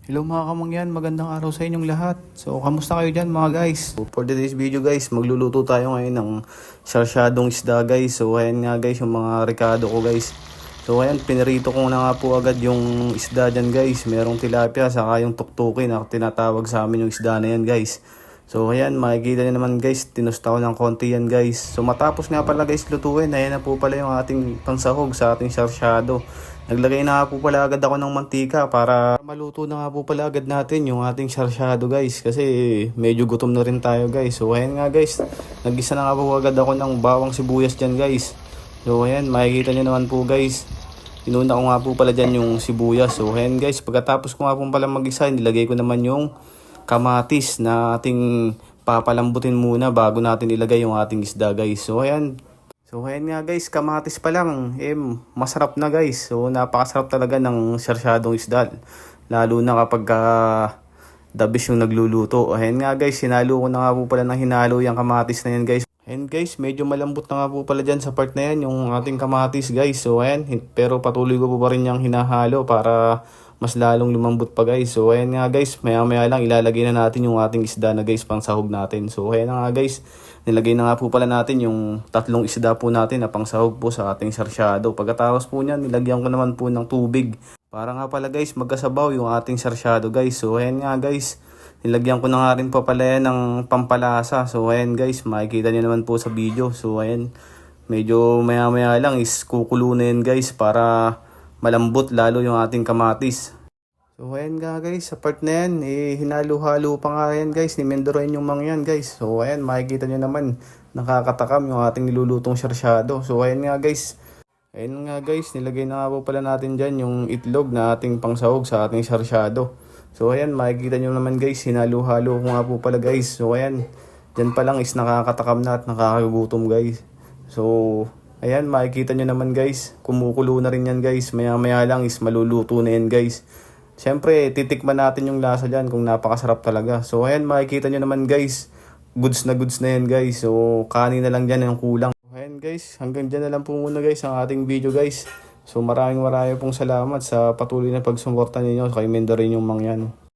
Hello mga kamangyan, magandang araw sa inyong lahat. So, kamusta kayo dyan mga guys? So, for today's video guys, magluluto tayo ngayon ng sarsyadong isda guys. So, ayan nga guys, yung mga rekado ko guys. So, ayan, pinirito ko na nga po agad yung isda dyan guys. Merong tilapia, saka yung tuktukin na tinatawag sa amin yung isda na yan guys. So, ayan, makikita nyo naman guys, tinusta ko ng konti yan guys. So, matapos nga pala guys lutuin, ayan na po pala yung ating pansahog sa ating sarsyado. Naglagay na nga po pala agad ako ng mantika para maluto na nga po pala agad natin yung ating sarsyado guys. Kasi medyo gutom na rin tayo guys. So ayan nga guys, nagisa na nga po agad ako ng bawang sibuyas dyan guys. So ayan, makikita nyo naman po guys. Inuna ko nga po pala dyan yung sibuyas. So ayan guys, pagkatapos ko nga po pala mag-isa, nilagay ko naman yung kamatis na ating papalambutin muna bago natin ilagay yung ating isda guys. So ayan nga guys, kamatis pa lang, masarap na guys. So napakasarap talaga ng sarsyadong isda. Lalo na kapag dabis yung nagluluto. Ayan nga guys, hinalo ko na nga po pala ng hinalo yung kamatis na yan guys. And guys, medyo malambot na nga po pala dyan sa part na yan, yung ating kamatis guys. So ayan, pero patuloy ko po pa rin yung hinahalo para mas lalong lumambot pa guys. So ayan nga guys, maya maya lang ilalagay na natin yung ating isda na guys pang sahog natin. So ayan nga guys, nilagay na nga po pala natin yung tatlong isda po natin na pang sahog po sa ating sarsyado. Pagkatapos po niyan, nilagyan ko naman po ng tubig para nga pala guys magkasabaw yung ating sarsyado guys. So ayan nga guys, nilagyan ko na nga rin po pala yan ng pampalasa. So ayan guys, makikita niyo naman po sa video. So ayan, medyo maya maya lang is kukulo na yan guys para malambot lalo yung ating kamatis. So ayan nga guys, sa part na yan, hinalo-halo pa nga yan guys, ni Mendoren yung mga yan guys. So ayan, makikita nyo naman, nakakatakam yung ating nilulutong sarsyado. So ayan nga guys, nilagay na nga po pala natin dyan yung itlog na ating pangsahog sa ating sarsyado. So ayan, makikita nyo naman guys, hinalo-halo ko nga po pala guys. So ayan, dyan pa lang is nakakatakam na at nakakagutom guys. So ayan, makikita nyo naman guys, kumukulo na rin yan guys. Maya maya lang is maluluto na yan guys. Siyempre, titikman natin yung lasa dyan kung napakasarap talaga. So ayan, makikita nyo naman guys, goods na yan guys. So kanin na lang dyan yung kulang. Ayan guys, hanggang dyan na lang po muna guys ang ating video guys. So maraming pong salamat sa patuloy na pagsuporta ninyo kay Mendoren yung mangyan.